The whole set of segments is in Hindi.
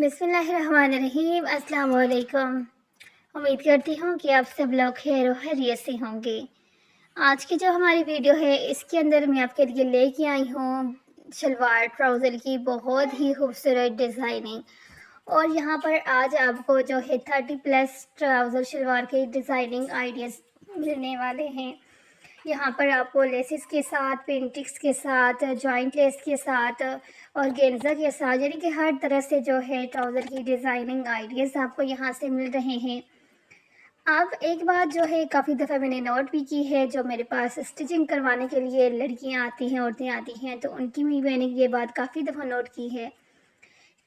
बिस्मिल्लाहिर्रहमानिर्रहीम। अस्सलाम वालेकुम। उम्मीद करती हूँ कि आप सब लोग खैर खैरियत से होंगे। आज की जो हमारी वीडियो है इसके अंदर मैं आपके लिए लेके आई हूँ शलवार ट्राउज़र की बहुत ही खूबसूरत डिज़ाइनिंग। और यहाँ पर आज आपको जो है 30+ ट्राउज़र शलवार के डिज़ाइनिंग आइडियाज़ मिलने वाले हैं। यहाँ पर आपको लेसेस के साथ, पेंटिक्स के साथ, जॉइंट लेस के साथ और गेंजा के साथ, यानी कि हर तरह से जो है ट्राउज़र की डिज़ाइनिंग आइडियाज़ आपको यहाँ से मिल रहे हैं। अब एक बात जो है काफ़ी दफ़ा मैंने नोट भी की है, जो मेरे पास स्टिचिंग करवाने के लिए लड़कियाँ आती हैं, औरतें आती हैं, तो उनकी भी मैंने ये बात काफ़ी दफ़ा नोट की है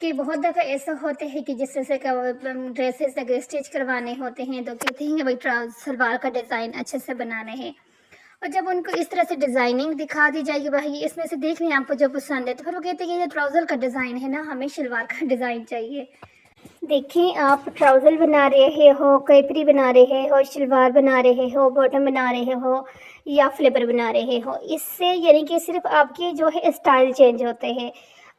कि बहुत दफ़ा ऐसा होता है कि जिस तरह से ड्रेसेस अगर स्टिच करवाने होते हैं तो कहते हैं कि भाई सलवार का डिज़ाइन अच्छे से बनाना है। और जब उनको इस तरह से डिज़ाइनिंग दिखा दी जाएगी, भाई इसमें से देख लें आपको जो पसंद है, तो फिर वो कहते हैं कि ये ट्राउज़र का डिज़ाइन है ना, हमें शलवार का डिज़ाइन चाहिए। देखें, आप ट्राउज़र बना रहे हो, कैपरी बना रहे हो, शलवार बना रहे हो, बॉटम बना रहे हो या फ्लिपर बना रहे हो, इससे यानी कि सिर्फ आपके जो है स्टाइल चेंज होते हैं,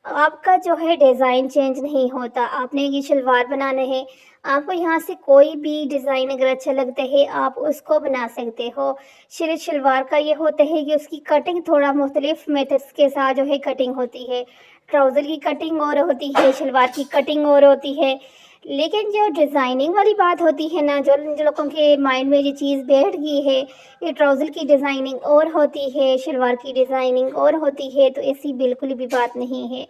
आपका जो है डिज़ाइन चेंज नहीं होता। आपने ये शलवार बनाना है, आपको यहाँ से कोई भी डिज़ाइन अगर अच्छा लगता है आप उसको बना सकते हो। सिर्फ शलवार का ये होता है कि उसकी कटिंग थोड़ा मुख्तलिफ मेथड्स के साथ जो है कटिंग होती है। ट्राउज़र की कटिंग और होती है, शलवार की कटिंग और होती है। लेकिन जो डिज़ाइनिंग वाली बात होती है ना, जो जो लोगों के माइंड में ये चीज़ बैठ गई है, ये ट्राउज़र की डिज़ाइनिंग और होती है, शलवार की डिज़ाइनिंग और होती है, तो ऐसी बिल्कुल भी बात नहीं है।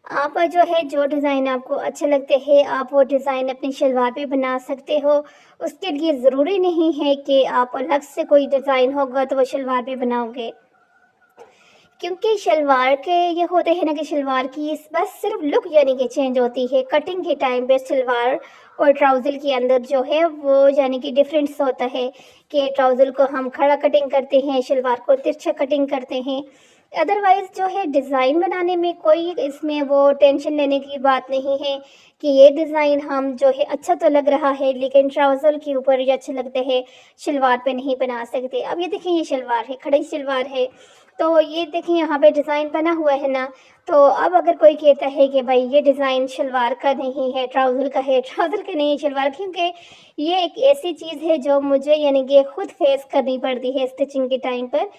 आप जो है जो डिज़ाइन आपको अच्छे लगते हैं आप वो डिज़ाइन अपनी शलवार पे बना सकते हो। उसके लिए ज़रूरी नहीं है कि आप अलग से कोई डिज़ाइन होगा तो वो शलवार पे बनाओगे, क्योंकि शलवार के ये होते हैं ना कि शलवार की बस सिर्फ लुक यानी कि चेंज होती है। कटिंग के टाइम पे शलवार और ट्राउज़र के अंदर जो है वो यानी कि डिफरेंस होता है कि ट्राउज़र को हम खड़ा कटिंग करते हैं, शलवार को तिरछा कटिंग करते हैं। अदरवाइज़ जो है डिज़ाइन बनाने में कोई इसमें वो टेंशन लेने की बात नहीं है कि ये डिज़ाइन हम जो है अच्छा तो लग रहा है लेकिन ट्राउज़र के ऊपर ये अच्छा लगता है, शलवार पे नहीं बना सकते। अब ये देखिए, ये शलवार है, खड़ी शलवार है, तो ये देखिए यहाँ पे डिज़ाइन बना हुआ है ना। तो अब अगर कोई कहता है कि भाई ये डिज़ाइन शलवार का नहीं है, ट्राउज़र का है, ट्राउज़र का नहीं है शलवार, क्योंकि ये एक ऐसी चीज़ है जो मुझे यानी कि खुद फेस करनी पड़ती है स्टिचिंग के टाइम पर।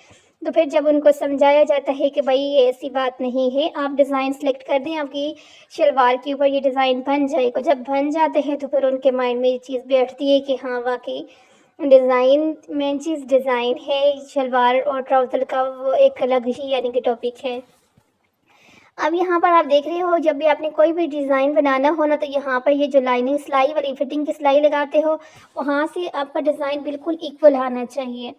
तो फिर जब उनको समझाया जाता है कि भाई ये ऐसी बात नहीं है, आप डिज़ाइन सेलेक्ट कर दें, आपकी शलवार के ऊपर ये डिज़ाइन बन जाएगा। जब बन जाते हैं तो फिर उनके माइंड में ये चीज़ बैठती है कि हाँ वाकई डिज़ाइन, मेन चीज़ डिज़ाइन है। शलवार और ट्राउज़र का वो एक अलग ही यानी कि टॉपिक है। अब यहाँ पर आप देख रहे हो, जब भी आपने कोई भी डिज़ाइन बनाना हो ना, तो यहाँ पर ये जो लाइनिंग सिलाई वाली फिटिंग की सिलाई लगाते हो, वहाँ से आपका डिज़ाइन बिल्कुल इक्वल आना चाहिए।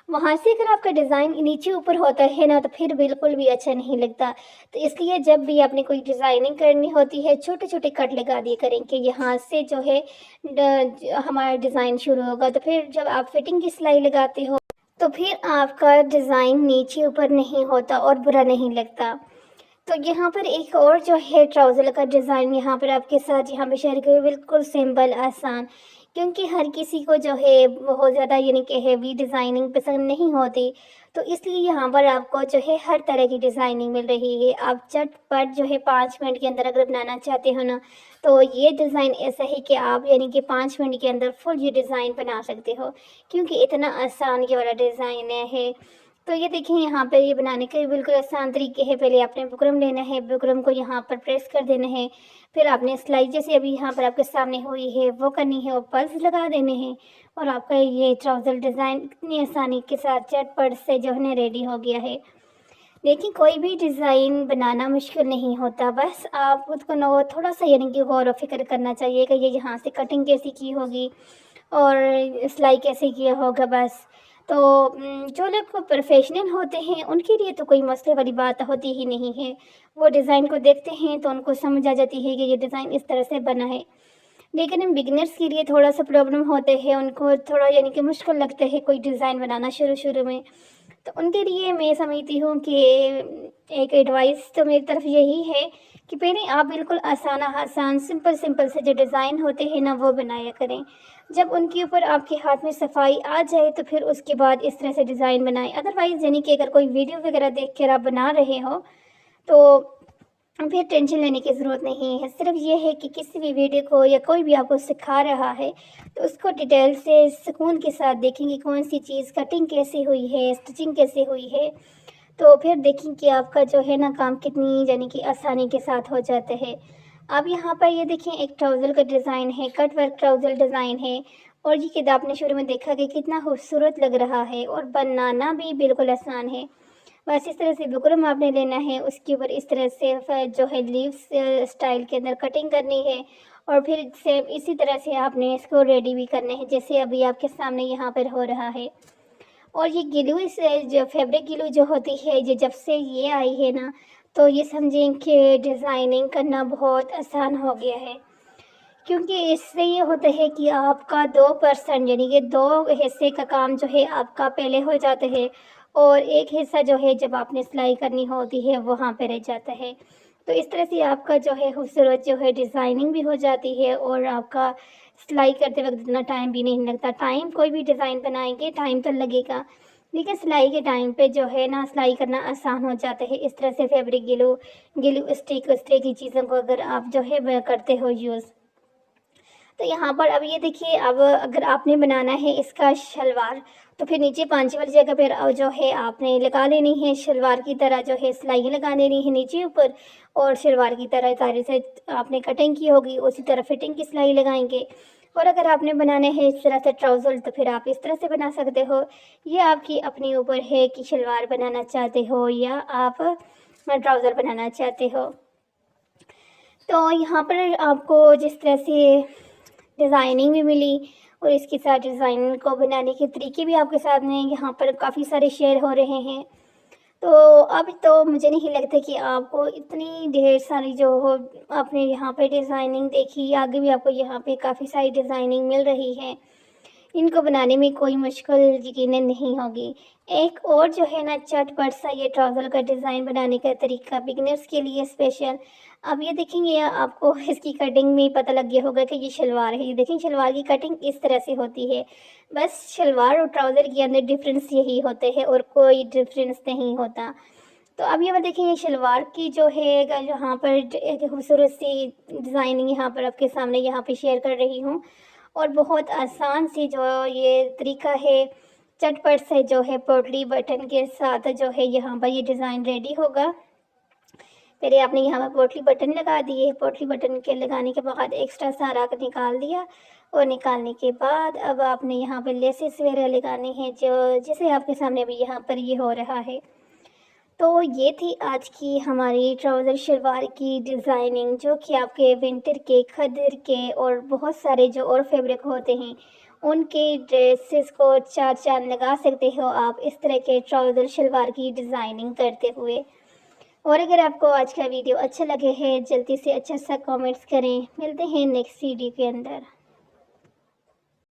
वहाँ से अगर आपका डिज़ाइन नीचे ऊपर होता है ना, तो फिर बिल्कुल भी अच्छा नहीं लगता। तो इसलिए जब भी आपने कोई डिज़ाइनिंग करनी होती है, छोटे छोटे कट लगा दिए करें कि यहाँ से जो है हमारा डिज़ाइन शुरू होगा। तो फिर जब आप फिटिंग की सिलाई लगाते हो तो फिर आपका डिज़ाइन नीचे ऊपर नहीं होता और बुरा नहीं लगता। तो यहाँ पर एक और जो है ट्राउज़र का डिज़ाइन यहाँ पर आपके साथ यहाँ पे शेयर करूँ, बिल्कुल सिंपल आसान, क्योंकि हर किसी को जो है बहुत ज़्यादा यानी कि हैवी डिज़ाइनिंग पसंद नहीं होती। तो इसलिए यहाँ पर आपको जो है हर तरह की डिज़ाइनिंग मिल रही है। आप झटपट जो है 5 मिनट के अंदर अगर बनाना चाहते हो ना, तो ये डिज़ाइन ऐसा है कि आप यानी कि 5 मिनट के अंदर फुल ये डिज़ाइन बना सकते हो, क्योंकि इतना आसान ये वाला डिज़ाइन है। तो ये देखिए, यहाँ पे ये बनाने के बिल्कुल आसान तरीके हैं। पहले आपने बुकरम लेना है, बुकरम को यहाँ पर प्रेस कर देना है, फिर आपने सिलाई जैसे अभी यहाँ पर आपके सामने हुई है वो करनी है और पल्स लगा देने हैं, और आपका ये ट्राउज़र डिज़ाइन इतनी आसानी के साथ झटपट से जो है ना रेडी हो गया है। देखिए, कोई भी डिज़ाइन बनाना मुश्किल नहीं होता, बस आप खुद को ना थोड़ा सा यानी कि गौर व फिक्र करना चाहिए कि ये यहाँ से कटिंग कैसी की होगी और सिलाई कैसे किया होगा बस। तो जो लोग प्रोफेशनल होते हैं उनके लिए तो कोई मसले वाली बात होती ही नहीं है। वो डिज़ाइन को देखते हैं तो उनको समझ आ जाती है कि ये डिज़ाइन इस तरह से बना है। लेकिन हम बिगिनर्स के लिए थोड़ा-सा प्रॉब्लम होते हैं, उनको थोड़ा यानी कि मुश्किल लगता है कोई डिज़ाइन बनाना शुरू-शुरू में। तो उनके लिए मैं समझती हूँ कि एक एडवाइस तो मेरी तरफ यही है कि पहले आप बिल्कुल आसान सिंपल से जो डिज़ाइन होते हैं ना वो बनाया करें। जब उनके ऊपर आपके हाथ में सफाई आ जाए तो फिर उसके बाद इस तरह से डिज़ाइन बनाएँ। अदरवाइज़ यानी कि अगर कोई वीडियो वगैरह देख कर आप बना रहे हो तो फिर टेंशन लेने की ज़रूरत नहीं है। सिर्फ़ ये है कि किसी भी वीडियो को या कोई भी आपको सिखा रहा है तो उसको डिटेल से सुकून के साथ देखें कि कौन सी चीज़ कटिंग कैसे हुई है, स्टिचिंग कैसे हुई है। तो फिर देखें कि आपका जो है ना काम कितनी यानी कि आसानी के साथ हो जाता है। अब यहाँ पर ये देखें, एक ट्राउज़र का डिज़ाइन है, कट वर्क ट्राउज़र डिज़ाइन है और ये किताब आपने शुरू में देखा कि कितना खूबसूरत लग रहा है और बनाना भी बिल्कुल आसान है। बस इस तरह से बुकरम आपने लेना है, उसके ऊपर इस तरह से जो है लीव्स स्टाइल के अंदर कटिंग करनी है और फिर सेम इसी तरह से आपने इसको रेडी भी करना है जैसे अभी आपके सामने यहाँ पर हो रहा है। और ये ग्लू इस जो फैब्रिक ग्लू जो होती है, ये जब से ये आई है ना, तो ये समझें कि डिज़ाइनिंग करना बहुत आसान हो गया है। क्योंकि इससे ये होता है कि आपका 2% यानी कि 2 हिस्से का काम जो है आपका पहले हो जाता है और एक हिस्सा जो है जब आपने सिलाई करनी होती है वहाँ पे रह जाता है। तो इस तरह से आपका जो है खूबसूरत जो है डिज़ाइनिंग भी हो जाती है और आपका सिलाई करते वक्त इतना टाइम भी नहीं लगता। टाइम कोई भी डिज़ाइन बनाएंगे टाइम तो लगेगा, लेकिन सिलाई के टाइम पे जो है ना सिलाई करना आसान हो जाता है। इस तरह से फैब्रिक ग्लू स्टिक उस तरह की चीज़ों को अगर आप जो है करते हो यूज़। तो यहाँ पर अब ये देखिए, अब अगर आपने बनाना है इसका शलवार तो फिर नीचे पांचे वाली जगह पर जो है आपने लगा लेनी है शलवार की तरह जो है सिलाई लगा देनी है नीचे ऊपर और शलवार की तरह सारे से आपने कटिंग की होगी उसी तरह फिटिंग की सिलाई लगाएंगे। और अगर आपने बनाने हैं इस तरह से ट्राउज़र तो फिर आप इस तरह से बना सकते हो। ये आपकी अपने ऊपर है कि शलवार बनाना चाहते हो या आप ट्राउज़र बनाना चाहते हो। तो यहाँ पर आपको जिस तरह से डिज़ाइनिंग भी मिली और इसके साथ डिज़ाइन को बनाने के तरीके भी आपके साथ में यहाँ पर काफ़ी सारे शेयर हो रहे हैं। तो अब तो मुझे नहीं लगता कि आपको इतनी ढेर सारी जो हो आपने यहाँ पे डिज़ाइनिंग देखी, आगे भी आपको यहाँ पे काफ़ी सारी डिज़ाइनिंग मिल रही है। इनको बनाने में कोई मुश्किल यकीनन नहीं होगी। एक और जो है ना चटपट सा ये ट्राउज़र का डिज़ाइन बनाने का तरीका बिगिनर्स के लिए स्पेशल। अब ये देखेंगे आपको इसकी कटिंग में पता लग गया होगा कि ये शलवार है। ये देखें शलवार की कटिंग इस तरह से होती है। बस शलवार और ट्राउज़र के अंदर डिफ़रेंस यही होते हैं और कोई डिफ़रेंस नहीं होता। तो अब ये देखें, ये शलवार की जो है यहाँ पर एक खूबसूरत सी डिज़ाइनिंग यहाँ पर आपके सामने यहाँ पे शेयर कर रही हूँ और बहुत आसान सी जो ये तरीका है, चटपट से जो है पोटली बटन के साथ जो है यहाँ पर ये डिज़ाइन रेडी होगा। पहले आपने यहाँ पर पोटली बटन लगा दिए, पोटली बटन के लगाने के बाद एक्स्ट्रा सारा निकाल दिया और निकालने के बाद अब आपने यहाँ पर लेसेस वगैरह लगाने हैं जो जैसे आपके सामने भी यहाँ पर ये हो रहा है। तो ये थी आज की हमारी ट्राउज़र शलवार की डिज़ाइनिंग जो कि आपके विंटर के, खद्दर के और बहुत सारे जो और फैब्रिक होते हैं उनके ड्रेसेस को चार चाँद लगा सकते हो आप इस तरह के ट्राउज़र शलवार की डिज़ाइनिंग करते हुए। और अगर आपको आज का वीडियो अच्छा लगे है जल्दी से अच्छा सा कमेंट्स करें। मिलते हैं नेक्स्ट वीडियो के अंदर।